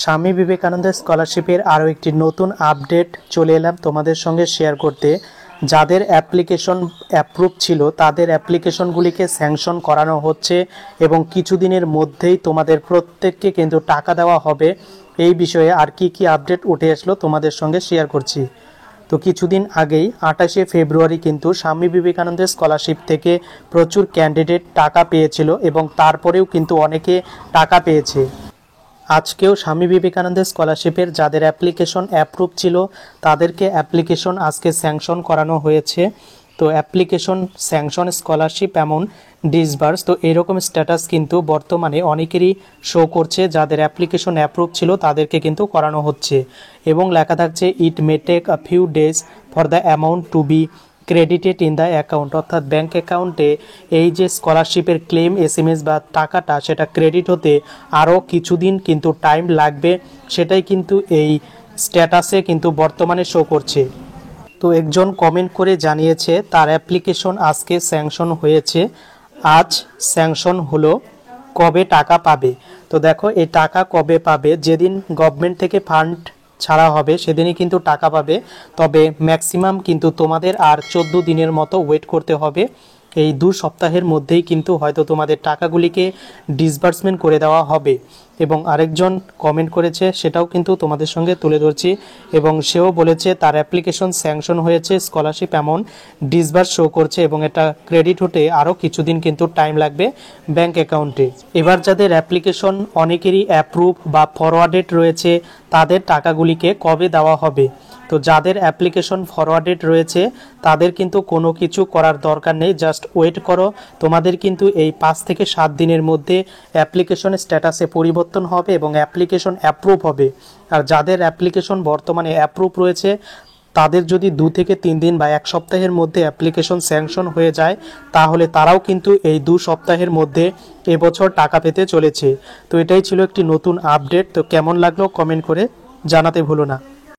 স্বামী বিবেকানন্দ স্কলারশিপের আরও একটি নতুন আপডেট চলে এলাম তোমাদের সঙ্গে শেয়ার করতে। যাদের অ্যাপ্লিকেশন অ্যাপ্রুভ ছিল তাদের অ্যাপ্লিকেশনগুলিকে স্যাংশন করানো হচ্ছে এবং কিছুদিনের মধ্যেই তোমাদের প্রত্যেককে কিন্তু টাকা দেওয়া হবে। এই বিষয়ে আর কি আপডেট উঠে আসলো তোমাদের সঙ্গে শেয়ার করছি। তো কিছুদিন আগেই 28শে ফেব্রুয়ারি কিন্তু স্বামী বিবেকানন্দ স্কলারশিপ থেকে প্রচুর ক্যান্ডিডেট টাকা পেয়েছিল এবং তারপরেও কিন্তু অনেকে টাকা পেয়েছে। আজকেও স্বামী বিবেকানন্দ স্কলারশিপের যাদের অ্যাপ্লিকেশন অ্যাপ্রুভ ছিল তাদেরকে অ্যাপ্লিকেশন আজকে স্যাংশন করানো হয়েছে। তো অ্যাপ্লিকেশন স্যাংশন স্কলারশিপ এমন ডিসবার্স, তো এরকম স্ট্যাটাস কিন্তু বর্তমানে অনেকেরই শো করছে। যাদের অ্যাপ্লিকেশন অ্যাপ্রুভ ছিল তাদেরকে কিন্তু করানো হচ্ছে এবং লেখা থাকছে it may take a few days for the amount to be credited in the account, অর্থাৎ ব্যাঙ্ক অ্যাকাউন্টে এই যে স্কলারশিপের ক্লেম SMS বা টাকাটা সেটা ক্রেডিট হতে আরও কিছুদিন কিন্তু টাইম লাগবে, সেটাই কিন্তু এই স্ট্যাটাসে কিন্তু বর্তমানে শো করছে। তো একজন কমেন্ট করে জানিয়েছে তার অ্যাপ্লিকেশন আজকে স্যাংশন হয়েছে, আজ স্যাংশন হলো, কবে টাকা পাবে। তো দেখো এই টাকা কবে পাবে, যেদিন গভর্নমেন্ট থেকে ফান্ড ছাড়া হবে সেদিনই কিন্তু টাকা পাবে। তবে ম্যাক্সিমাম কিন্তু তোমাদের আর 14 দিনের মতো ওয়েট করতে হবে। এই 2 সপ্তাহের মধ্যেই কিন্তু হয়তো তোমাদের টাকাগুলিকে ডিসবার্সমেন্ট করে দেওয়া হবে। এবং আরেকজন কমেন্ট করেছে সেটাও কিন্তু তোমাদের সঙ্গে তুলে ধরছি এবং সেও বলেছে তার অ্যাপ্লিকেশন স্যাংশন হয়েছে, স্কলারশিপ অ্যামাউন্ট ডিসবার্স শো করছে এবং এটা ক্রেডিট হতে আরও কিছুদিন কিন্তু টাইম লাগবে ব্যাঙ্ক অ্যাকাউন্টে। এবার যাদের অ্যাপ্লিকেশন অনেকেরই অ্যাপ্রুভ বা ফরওয়ার্ডেড রয়েছে তাদের টাকাগুলিকে কবে দেওয়া হবে। তো যাদের অ্যাপ্লিকেশন ফরওয়ার্ডেড রয়েছে তাদের কিন্তু কোনো কিছু করার দরকার নেই, জাস্ট ওয়েট করো। তোমাদের কিন্তু এই 5 থেকে 7 দিনের মধ্যে অ্যাপ্লিকেশন স্ট্যাটাসে পরিবর্তন হবে এবং অ্যাপ্লিকেশন অ্যাপ্রুভ হবে। আর যাদের অ্যাপ্লিকেশন বর্তমানে অ্যাপ্রুভ রয়েছে তাদের যদি 2 থেকে 3 দিন বা 1 সপ্তাহের মধ্যে অ্যাপ্লিকেশন স্যাংশন হয়ে যায় তাহলে তারাও কিন্তু এই 2 সপ্তাহের মধ্যে এবছর টাকা পেতে চলেছে। তো এটাই ছিল একটি নতুন আপডেট। তো কেমন লাগলো কমেন্ট করে জানাতে ভুলো না।